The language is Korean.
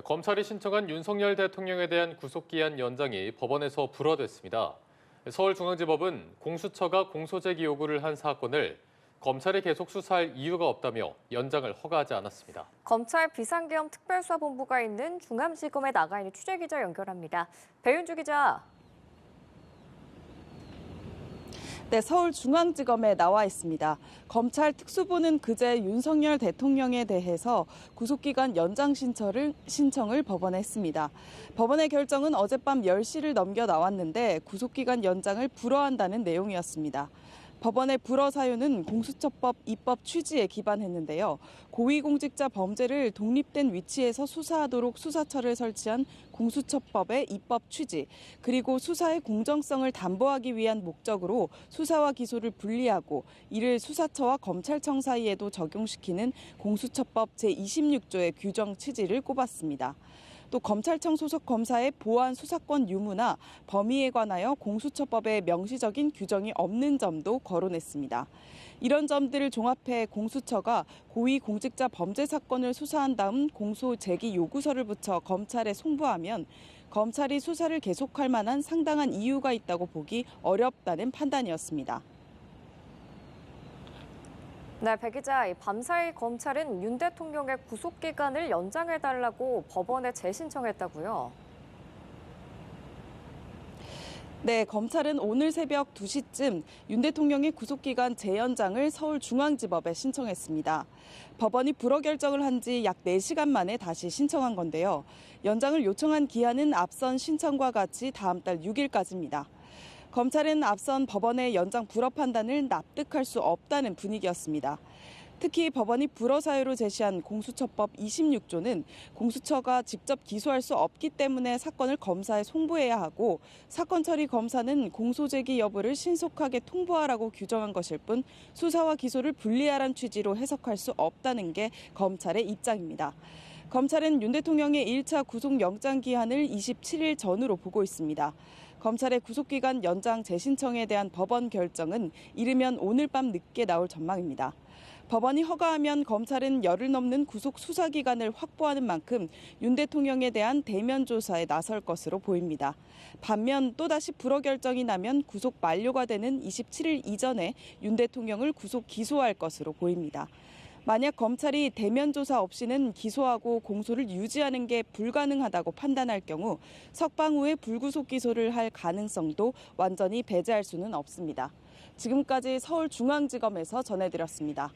검찰이 신청한 윤석열 대통령에 대한 구속기한 연장이 법원에서 불허됐습니다. 서울중앙지법은 공수처가 공소제기 요구를 한 사건을 검찰이 계속 수사할 이유가 없다며 연장을 허가하지 않았습니다. 검찰 비상계엄 특별수사본부가 있는 중암지검에 나가 있는 취재기자 연결합니다. 배윤주 기자. 네, 서울중앙지검에 나와 있습니다. 검찰 특수부는 그제 윤석열 대통령에 대해서 구속기간 연장 신청을 법원에 했습니다. 법원의 결정은 어젯밤 10시를 넘겨 나왔는데 구속기간 연장을 불허한다는 내용이었습니다. 법원의 불허 사유는 공수처법 입법 취지에 기반했는데요. 고위공직자 범죄를 독립된 위치에서 수사하도록 수사처를 설치한 공수처법의 입법 취지, 그리고 수사의 공정성을 담보하기 위한 목적으로 수사와 기소를 분리하고 이를 수사처와 검찰청 사이에도 적용시키는 공수처법 제26조의 규정 취지를 꼽았습니다. 또 검찰청 소속 검사의 보안 수사권 유무나 범위에 관하여 공수처법에 명시적인 규정이 없는 점도 거론했습니다. 이런 점들을 종합해 공수처가 고위공직자 범죄 사건을 수사한 다음 공소 제기 요구서를 붙여 검찰에 송부하면 검찰이 수사를 계속할 만한 상당한 이유가 있다고 보기 어렵다는 판단이었습니다. 네, 배 기자, 밤사이 검찰은 윤 대통령의 구속기간을 연장해달라고 법원에 재신청했다고요? 네, 검찰은 오늘 새벽 2시쯤 윤 대통령의 구속기간 재연장을 서울중앙지법에 신청했습니다. 법원이 불허 결정을 한 지 약 4시간 만에 다시 신청한 건데요. 연장을 요청한 기한은 앞선 신청과 같이 다음 달 6일까지입니다. 검찰은 앞선 법원의 연장 불허 판단을 납득할 수 없다는 분위기였습니다. 특히 법원이 불허 사유로 제시한 공수처법 26조는 공수처가 직접 기소할 수 없기 때문에 사건을 검사에 송부해야 하고 사건 처리 검사는 공소 제기 여부를 신속하게 통보하라고 규정한 것일 뿐 수사와 기소를 분리하란 취지로 해석할 수 없다는 게 검찰의 입장입니다. 검찰은 윤 대통령의 1차 구속영장 기한을 27일 전으로 보고 있습니다. 검찰의 구속기간 연장 재신청에 대한 법원 결정은 이르면 오늘 밤 늦게 나올 전망입니다. 법원이 허가하면 검찰은 열흘 넘는 구속 수사 기간을 확보하는 만큼 윤 대통령에 대한 대면 조사에 나설 것으로 보입니다. 반면 또다시 불허 결정이 나면 구속 만료가 되는 27일 이전에 윤 대통령을 구속 기소할 것으로 보입니다. 만약 검찰이 대면 조사 없이는 기소하고 공소를 유지하는 게 불가능하다고 판단할 경우 석방 후에 불구속 기소를 할 가능성도 완전히 배제할 수는 없습니다. 지금까지 서울중앙지검에서 전해드렸습니다.